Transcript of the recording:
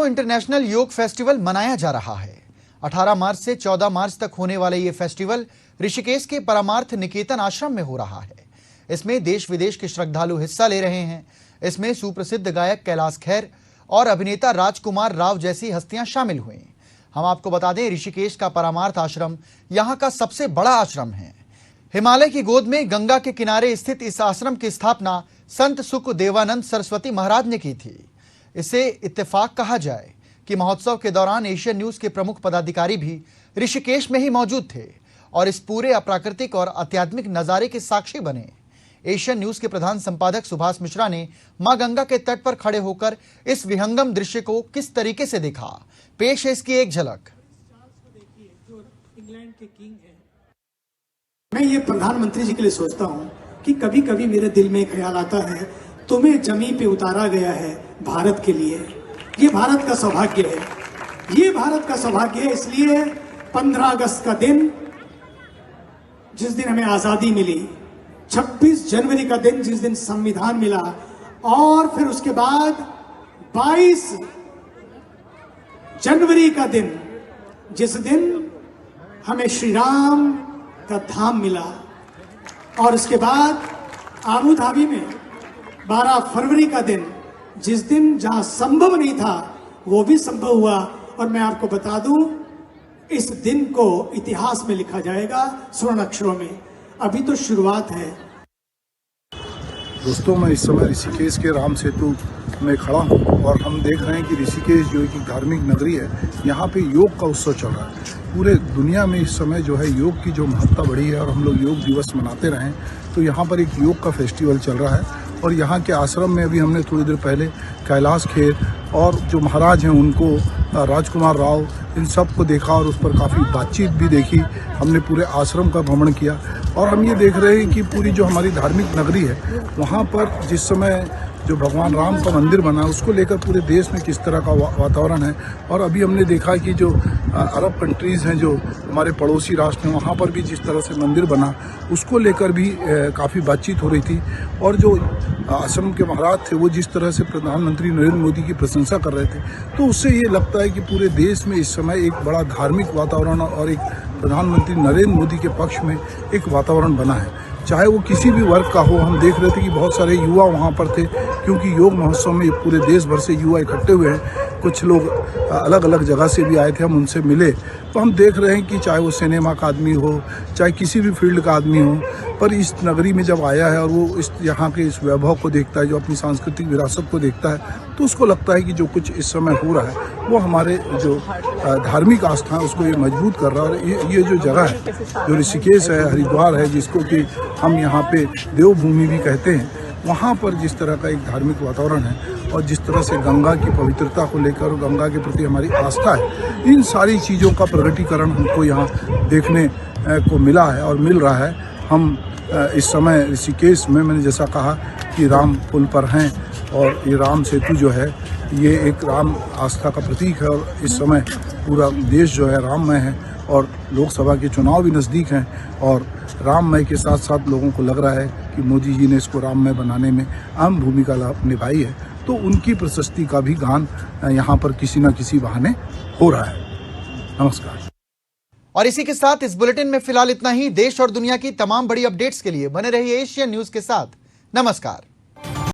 सालों इंटरनेशनल योग फेस्टिवल मनाया जा रहा है। 18 मार्च से 14 मार्च तक होने वाला ये फेस्टिवल ऋषिकेश के परमार्थ निकेतन आश्रम में हो रहा है। इसमें देश विदेश के श्रद्धालु हिस्सा ले रहे हैं। इसमें सुप्रसिद्ध गायक कैलाश खेर और अभिनेता राजकुमार राव जैसी हस्तियां शामिल हुई। हम आपको बता दें, ऋषिकेश का परमार्थ आश्रम यहाँ का सबसे बड़ा आश्रम है। हिमालय की गोद में गंगा के किनारे स्थित इस आश्रम की स्थापना संत सुख देवानंद सरस्वती महाराज ने की थी। इसे इत्तेफाक कहा जाए कि महोत्सव के दौरान एशियन न्यूज के प्रमुख पदाधिकारी भी ऋषिकेश में ही मौजूद थे और इस पूरे अप्राकृतिक और आध्यात्मिक नजारे के साक्षी बने। एशियन न्यूज के प्रधान संपादक सुभाष मिश्रा ने मां गंगा के तट पर खड़े होकर इस विहंगम दृश्य को किस तरीके से देखा, पेश है इसकी एक झलक। मैं ये प्रधानमंत्री जी के लिए सोचता हूँ कि कभी कभी मेरे दिल में ख्याल आता है, तुम्हें जमीन पे उतारा गया है भारत के लिए। ये भारत का सौभाग्य है, ये भारत का सौभाग्य है। इसलिए 15 अगस्त का दिन, जिस दिन हमें आजादी मिली, 26 जनवरी का दिन जिस दिन संविधान मिला, और फिर उसके बाद 22 जनवरी का दिन जिस दिन हमें श्री राम का धाम मिला, और उसके बाद आबू धाबी में 12 फरवरी का दिन जिस दिन जहां संभव नहीं था वो भी संभव हुआ। और मैं आपको बता दूं, इस दिन को इतिहास में लिखा जाएगा स्वर्ण अक्षरों में। अभी तो शुरुआत है। दोस्तों, मैं इस समय ऋषिकेश के राम सेतु में खड़ा हूँ और हम देख रहे हैं कि ऋषिकेश जो एक धार्मिक नगरी है, यहाँ पे योग का उत्सव चल रहा है। पूरे दुनिया में इस समय जो है योग की जो महत्ता बढ़ी है और हम लोग योग दिवस मनाते रहे, तो यहाँ पर एक योग का फेस्टिवल चल रहा है। और यहाँ के आश्रम में अभी हमने थोड़ी देर पहले कैलाश खेर और जो महाराज हैं उनको, राजकुमार राव, इन सब को देखा और उस पर काफ़ी बातचीत भी देखी। हमने पूरे आश्रम का भ्रमण किया और हम ये देख रहे हैं कि पूरी जो हमारी धार्मिक नगरी है, वहाँ पर जिस समय जो भगवान राम का मंदिर बना, उसको लेकर पूरे देश में किस तरह का वातावरण है। और अभी हमने देखा कि जो अरब कंट्रीज़ हैं, जो हमारे पड़ोसी राष्ट्र हैं, वहाँ पर भी जिस तरह से मंदिर बना, उसको लेकर भी काफ़ी बातचीत हो रही थी। और जो आश्रम के महाराज थे, वो जिस तरह से प्रधानमंत्री नरेंद्र मोदी की प्रशंसा कर रहे थे, तो उससे ये लगता है कि पूरे देश में इस समय एक बड़ा धार्मिक वातावरण और एक प्रधानमंत्री नरेंद्र मोदी के पक्ष में एक वातावरण बना है। चाहे वो किसी भी वर्ग का हो। हम देख रहे थे कि बहुत सारे युवा वहाँ पर थे, क्योंकि योग महोत्सव में पूरे देश भर से युवा इकट्ठे हुए हैं। कुछ लोग अलग अलग जगह से भी आए थे, हम उनसे मिले। तो हम देख रहे हैं कि चाहे वो सिनेमा का आदमी हो, चाहे किसी भी फील्ड का आदमी हो, पर इस नगरी में जब आया है और वो इस यहाँ के इस वैभव को देखता है, जो अपनी सांस्कृतिक विरासत को देखता है, तो उसको लगता है कि जो कुछ इस समय हो रहा है वो हमारे जो धार्मिक आस्था है उसको ये मजबूत कर रहा है। और ये जो जगह है, जो ऋषिकेश है, हरिद्वार है, जिसको कि हम यहाँ पे देवभूमि भी कहते हैं, वहाँ पर जिस तरह का एक धार्मिक वातावरण है और जिस तरह से गंगा की पवित्रता को लेकर और गंगा के प्रति हमारी आस्था है, इन सारी चीज़ों का प्रकटीकरण हमको यहाँ देखने को मिला है और मिल रहा है। हम इस समय ऋषिकेश में, मैंने जैसा कहा कि राम पुल पर हैं और ये राम सेतु जो है, ये एक राम आस्था का प्रतीक है। और इस समय पूरा देश जो है राममय है और लोकसभा के चुनाव भी नज़दीक हैं, और राममय के साथ साथ लोगों को लग रहा है कि मोदी जी ने इसको राममय बनाने में अहम भूमिका निभाई है। तो उनकी प्रशस्ति का भी गान यहाँ पर किसी न किसी बहाने हो रहा है। नमस्कार। और इसी के साथ इस बुलेटिन में फिलहाल इतना ही। देश और दुनिया की तमाम बड़ी अपडेट्स के लिए बने रहिए एशियन न्यूज के साथ। नमस्कार।